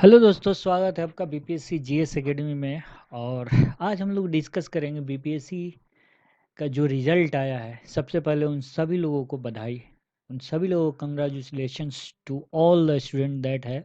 Hello दोस्तों, स्वागत है आपका बीपीएससी जीएस एकेडमी में। और आज हम लोग डिस्कस करेंगे बीपीएससी का जो रिज़ल्ट आया है। सबसे पहले उन सभी लोगों को बधाई, उन सभी लोगों को congratulations to all the student that है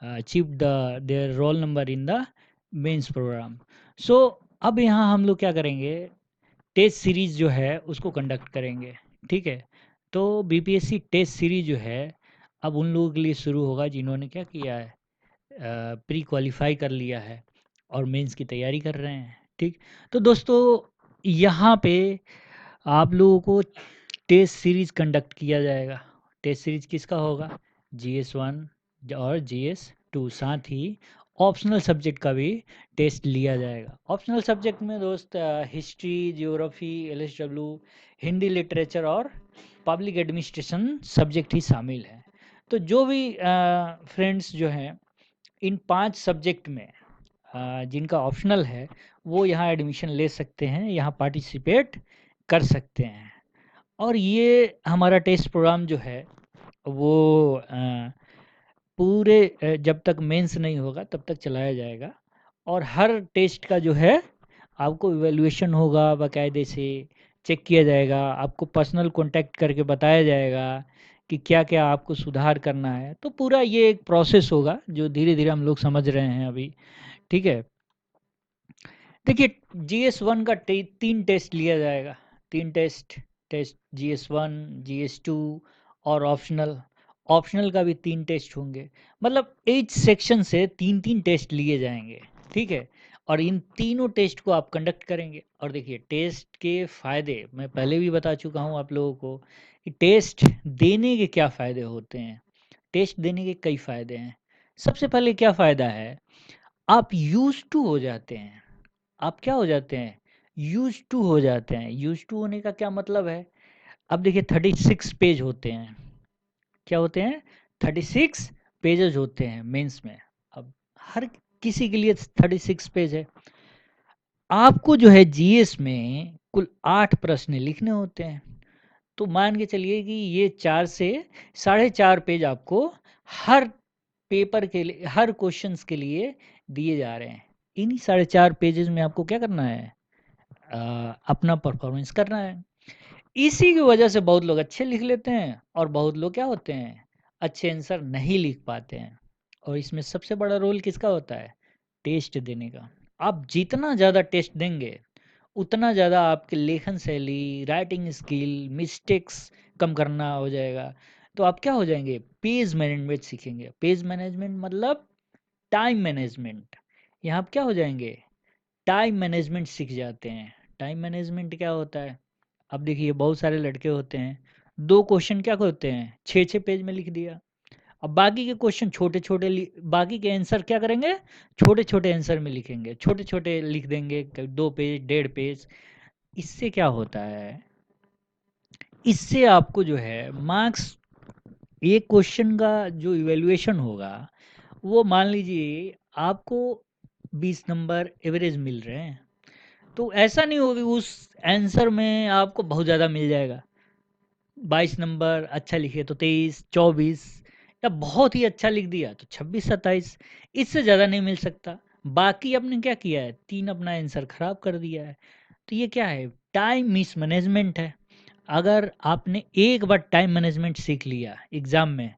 achieve their roll number in the mains program. So अब यहाँ हम लोग क्या करेंगे, टेस्ट सीरीज़ जो है उसको कंडक्ट करेंगे। ठीक है, तो बीपीएससी टेस्ट सीरीज़ जो है अब उन लोगों के लिए शुरू होगा जिन्होंने क्या किया है, प्री क्वालिफाई कर लिया है और मेंस की तैयारी कर रहे हैं। ठीक, तो दोस्तों यहाँ पे आप लोगों को टेस्ट सीरीज़ कंडक्ट किया जाएगा। टेस्ट सीरीज़ किसका होगा? GS1 और GS2, साथ ही ऑप्शनल सब्जेक्ट का भी टेस्ट लिया जाएगा। ऑप्शनल सब्जेक्ट में दोस्त history, geography, LSW, Hindi literature और पब्लिक एडमिनिस्ट्रेशन सब्जेक्ट ही शामिल हैं। तो जो भी फ्रेंड्स जो हैं इन 5 सब्जेक्ट में जिनका ऑप्शनल है वो यहाँ एडमिशन ले सकते हैं, यहाँ पार्टिसिपेट कर सकते हैं। और ये हमारा टेस्ट प्रोग्राम जो है वो पूरे जब तक मेंस नहीं होगा तब तक चलाया जाएगा। और हर टेस्ट का जो है आपको इवैल्यूएशन होगा, बाकायदे से चेक किया जाएगा, आपको पर्सनल कांटेक्ट करके बताया जाएगा कि क्या क्या आपको सुधार करना है। तो पूरा ये एक प्रोसेस होगा जो धीरे धीरे हम लोग समझ रहे हैं अभी। ठीक है, देखिए GS1 का 3 टेस्ट लिया जाएगा। 3 टेस्ट, टेस्ट GS1, GS2 और ऑप्शनल। ऑप्शनल का भी 3 टेस्ट होंगे, मतलब each सेक्शन से 3-3 टेस्ट लिए जाएंगे। ठीक है, और इन तीनों टेस्ट को आप कंडक्ट करेंगे। और देखिए टेस्ट के फ़ायदे मैं पहले भी बता चुका हूँ आप लोगों को कि टेस्ट देने के क्या फ़ायदे होते हैं। टेस्ट देने के कई फ़ायदे हैं। सबसे पहले क्या फ़ायदा है, आप यूज़ टू हो जाते हैं। आप क्या हो जाते हैं? यूज़ टू हो जाते हैं। यूज़ टू होने का क्या मतलब है? अब देखिए 36 पेज होते हैं। क्या होते हैं? 36 पेजेज़ होते हैं मेंस में। अब हर किसी के लिए 36 पेज है। आपको जो है जीएस में कुल 8 प्रश्न लिखने होते हैं। तो मान के चलिए कि ये 4 से साढ़े 4 पेज आपको हर पेपर के लिए, हर क्वेश्चंस के लिए दिए जा रहे हैं। इन्हीं साढ़े 4 पेजेज़ में आपको क्या करना है? अपना परफॉर्मेंस करना है। इसी की वजह से बहुत लोग अच्छे लिख लेते हैं और बहुत लोग क्या होते हैं, अच्छे आंसर नहीं लिख पाते हैं। और इसमें सबसे बड़ा रोल किसका होता है? टेस्ट देने का। आप जितना ज़्यादा टेस्ट देंगे उतना ज़्यादा आपकी लेखन शैली, राइटिंग स्किल, मिस्टेक्स कम करना हो जाएगा। तो आप क्या हो जाएंगे, पेज मैनेजमेंट सीखेंगे। पेज मैनेजमेंट मतलब टाइम मैनेजमेंट। यहाँ आप क्या हो जाएंगे, टाइम मैनेजमेंट सीख जाते हैं। टाइम मैनेजमेंट क्या होता है? अब देखिए बहुत सारे लड़के होते हैं, 2 क्वेश्चन क्या होते हैं, 6-6 पेज में लिख दिया। अब बाकी के क्वेश्चन छोटे-छोटे बाकी के आंसर क्या करेंगे, छोटे-छोटे आंसर में लिखेंगे, छोटे-छोटे लिख देंगे, 2 पेज, 1.5 पेज। इससे क्या होता है, इससे आपको जो है मार्क्स, एक क्वेश्चन का जो इवैल्यूएशन होगा वो मान लीजिए आपको 20 नंबर एवरेज मिल रहे हैं। तो ऐसा नहीं होगा कि उस आंसर में आपको बहुत ज़्यादा मिल जाएगा। 22 नंबर अच्छा लिखे तो 23, 24, या बहुत ही अच्छा लिख दिया तो 26, 27, इससे ज़्यादा नहीं मिल सकता। बाकी आपने क्या किया है, 3 अपना आंसर ख़राब कर दिया है। तो ये क्या है, टाइम मिसमैनेजमेंट है। अगर आपने एक बार टाइम मैनेजमेंट सीख लिया एग्ज़ाम में,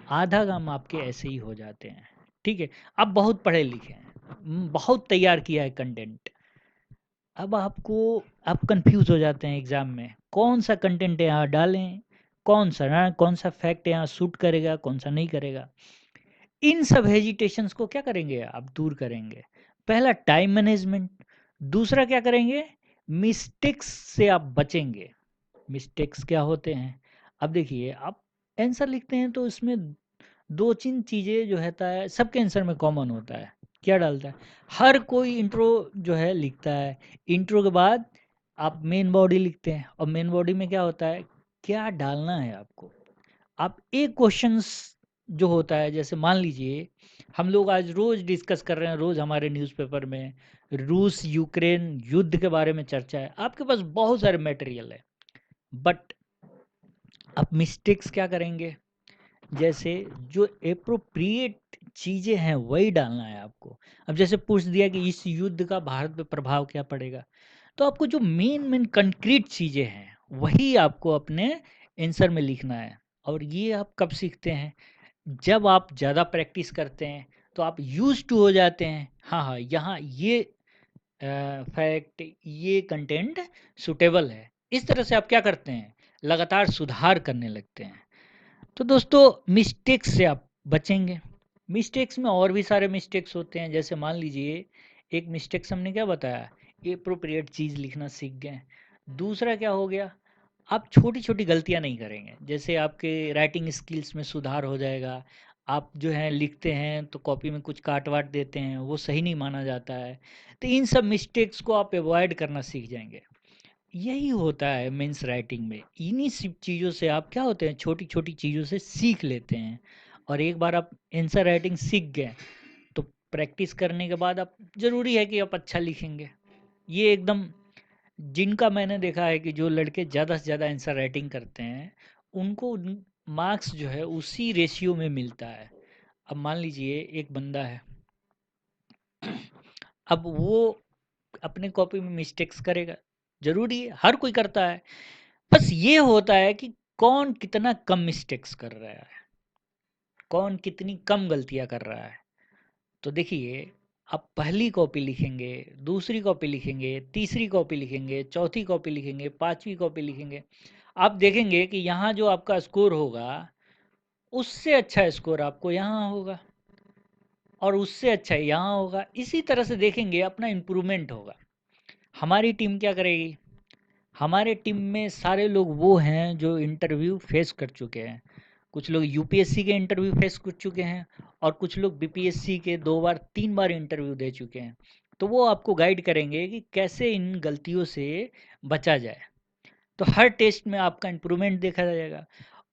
आधा काम आपके ऐसे ही हो जाते हैं। ठीक है, आप बहुत पढ़े लिखे हैं, बहुत तैयार किया है कंटेंट। अब आप कंफ्यूज हो जाते हैं एग्ज़ाम में, कौन सा कंटेंट यहाँ डालें, कौन सा फैक्ट यहाँ सूट करेगा, कौन सा नहीं करेगा। इन सब हेजिटेशंस को क्या करेंगे, आप दूर करेंगे। पहला टाइम मैनेजमेंट, दूसरा क्या करेंगे, मिस्टेक्स से आप बचेंगे। मिस्टेक्स क्या होते हैं? अब देखिए आप आंसर लिखते हैं तो इसमें 2-3 चीज़ें जो रहता है सबके आंसर में कॉमन होता है। क्या डालता है? हर कोई इंट्रो जो है लिखता है। इंट्रो के बाद आप मेन बॉडी लिखते हैं और मेन बॉडी में क्या होता है, क्या डालना है आपको। आप एक क्वेश्चंस जो होता है, जैसे मान लीजिए हम लोग आज रोज़ डिस्कस कर रहे हैं, रोज़ हमारे न्यूज़पेपर में रूस यूक्रेन युद्ध के बारे में चर्चा है, आपके पास बहुत सारे मटेरियल है। बट आप मिस्टेक्स क्या करेंगे, जैसे जो एप्रोप्रिएट चीज़ें हैं वही डालना है आपको। अब जैसे पूछ दिया कि इस युद्ध का भारत पे प्रभाव क्या पड़ेगा, तो आपको जो मेन कंक्रीट चीज़ें हैं वही आपको अपने आंसर में लिखना है। और ये आप कब सीखते हैं? जब आप ज़्यादा प्रैक्टिस करते हैं तो आप यूज्ड टू हो जाते हैं। हाँ हाँ, यहाँ ये फैक्ट, ये कंटेंट सुटेबल है। इस तरह से आप क्या करते हैं, लगातार सुधार करने लगते हैं। तो दोस्तों मिस्टेक्स से आप बचेंगे। मिस्टेक्स में और भी सारे मिस्टेक्स होते हैं, जैसे मान लीजिए एक मिस्टेक्स हमने क्या बताया, एप्रोप्रिएट चीज़ लिखना सीख गए। दूसरा क्या हो गया, आप छोटी छोटी गलतियां नहीं करेंगे, जैसे आपके राइटिंग स्किल्स में सुधार हो जाएगा। आप जो है लिखते हैं तो कॉपी में कुछ काट वाट देते हैं, वो सही नहीं माना जाता है। तो इन सब मिस्टेक्स को आप अवॉइड करना सीख जाएंगे। यही होता है मेंस राइटिंग में। इन्हीं सब चीज़ों से आप क्या होते हैं, छोटी छोटी चीज़ों से सीख लेते हैं। और एक बार आप आंसर राइटिंग सीख गए तो प्रैक्टिस करने के बाद आप, ज़रूरी है कि आप अच्छा लिखेंगे। ये एकदम, जिनका मैंने देखा है कि जो लड़के ज़्यादा से ज़्यादा आंसर राइटिंग करते हैं उनको मार्क्स जो है उसी रेशियो में मिलता है। अब मान लीजिए एक बंदा है, अब वो अपने कॉपी में मिस्टेक्स करेगा, ज़रूरी है, हर कोई करता है। बस ये होता है कि कौन कितना कम मिस्टेक्स कर रहा है, कौन कितनी कम गलतियां कर रहा है। तो देखिए, आप पहली कॉपी लिखेंगे, दूसरी कॉपी लिखेंगे, तीसरी कॉपी लिखेंगे, चौथी कॉपी लिखेंगे, पांचवी कॉपी लिखेंगे, आप देखेंगे कि यहाँ जो आपका स्कोर होगा उससे अच्छा स्कोर आपको यहाँ होगा, और उससे अच्छा यहाँ होगा। इसी तरह से देखेंगे अपना इम्प्रूवमेंट होगा। हमारी टीम क्या करेगी, हमारे टीम में सारे लोग वो हैं जो इंटरव्यू फेस कर चुके हैं। कुछ लोग यूपीएससी के इंटरव्यू फेस कर चुके हैं, और कुछ लोग बीपीएससी के 2 बार 3 बार इंटरव्यू दे चुके हैं। तो वो आपको गाइड करेंगे कि कैसे इन गलतियों से बचा जाए। तो हर टेस्ट में आपका इम्प्रूवमेंट देखा जाएगा।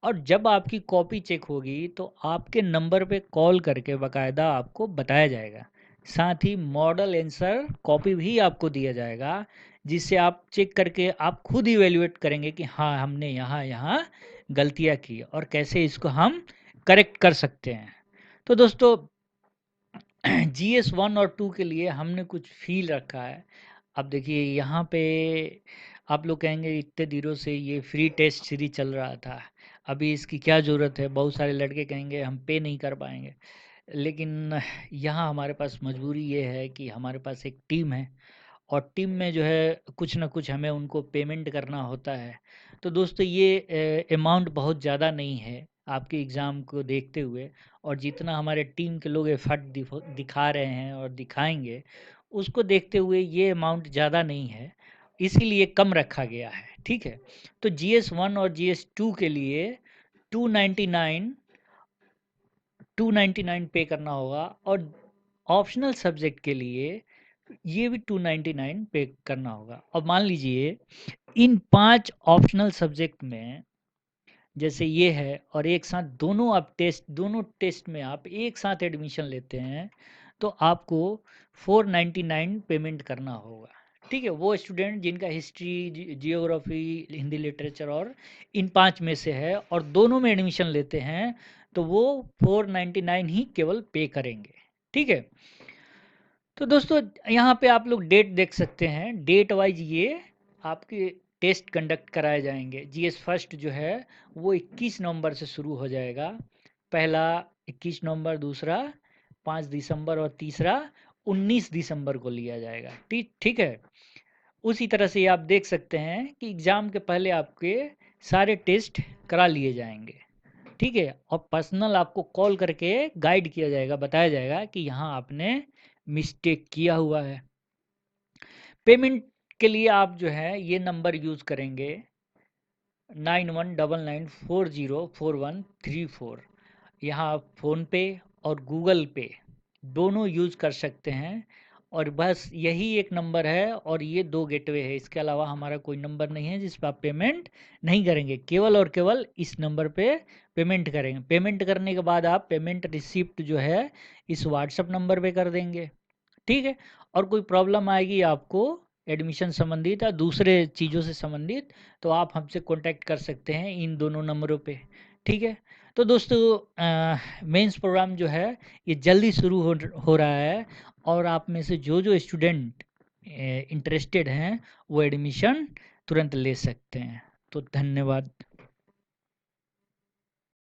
और जब आपकी कॉपी चेक होगी तो आपके नंबर पे कॉल करके बाकायदा आपको बताया जाएगा। साथ ही मॉडल आंसर कॉपी भी आपको दिया जाएगा, जिससे आप चेक करके आप खुद इवेल्युएट करेंगे कि हाँ, हमने यहाँ यहाँ गलतियाँ की और कैसे इसको हम करेक्ट कर सकते हैं। तो दोस्तों जीएस 1 और 2 के लिए हमने कुछ फील रखा है। अब देखिए यहाँ पे आप लोग कहेंगे इतने दिनों से ये फ्री टेस्ट सीरीज चल रहा था, अभी इसकी क्या ज़रूरत है। बहुत सारे लड़के कहेंगे हम पे नहीं कर पाएंगे, लेकिन यहाँ हमारे पास मजबूरी ये है कि हमारे पास एक टीम है, और टीम में जो है कुछ ना कुछ हमें उनको पेमेंट करना होता है। तो दोस्तों ये अमाउंट बहुत ज़्यादा नहीं है आपके एग्ज़ाम को देखते हुए, और जितना हमारे टीम के लोग एफर्ट दिखा रहे हैं और दिखाएंगे, उसको देखते हुए ये अमाउंट ज़्यादा नहीं है, इसीलिए कम रखा गया है। ठीक है, तो GS1 और GS2 के लिए 299 299 पे करना होगा, और ऑप्शनल सब्जेक्ट के लिए ये भी 299 पे करना होगा। अब मान लीजिए इन 5 ऑप्शनल सब्जेक्ट में जैसे ये है, और एक साथ दोनों टेस्ट में आप एक साथ एडमिशन लेते हैं, तो आपको 499 पेमेंट करना होगा। ठीक है, वो स्टूडेंट जिनका हिस्ट्री, जियोग्राफी, हिंदी लिटरेचर और इन 5 में से है और दोनों में एडमिशन लेते हैं, तो वो 499 ही केवल पे करेंगे। ठीक है, तो दोस्तों यहाँ पे आप लोग डेट देख सकते हैं, डेट वाइज ये आपके टेस्ट कंडक्ट कराए जाएंगे। जीएस फर्स्ट जो है वो 21 नवंबर से शुरू हो जाएगा। पहला 21 नवंबर, दूसरा 5 दिसंबर और तीसरा 19 दिसंबर को लिया जाएगा। ठीक ठीक है, उसी तरह से ये आप देख सकते हैं कि एग्ज़ाम के पहले आपके सारे टेस्ट करा लिए जाएंगे। ठीक है, और पर्सनल आपको कॉल करके गाइड किया जाएगा, बताया जाएगा कि यहाँ आपने मिस्टेक किया हुआ है। पेमेंट के लिए आप जो है ये नंबर यूज़ करेंगे 9199404134। यहाँ आप फ़ोनपे और गूगल पे दोनों यूज़ कर सकते हैं, और बस यही एक नंबर है और ये 2 गेटवे है। इसके अलावा हमारा कोई नंबर नहीं है जिस पर आप पेमेंट नहीं करेंगे, केवल और केवल इस नंबर पे पेमेंट करेंगे। पेमेंट करने के बाद आप पेमेंट रिसिप्ट जो है इस व्हाट्सएप नंबर पे कर देंगे। ठीक है, और कोई प्रॉब्लम आएगी आपको एडमिशन संबंधित या दूसरे चीज़ों से संबंधित, तो आप हमसे कांटेक्ट कर सकते हैं इन दोनों नंबरों पे। ठीक है, तो दोस्तों मेंस प्रोग्राम जो है ये जल्दी शुरू हो रहा है, और आप में से जो स्टूडेंट इंटरेस्टेड हैं वो एडमिशन तुरंत ले सकते हैं। तो धन्यवाद।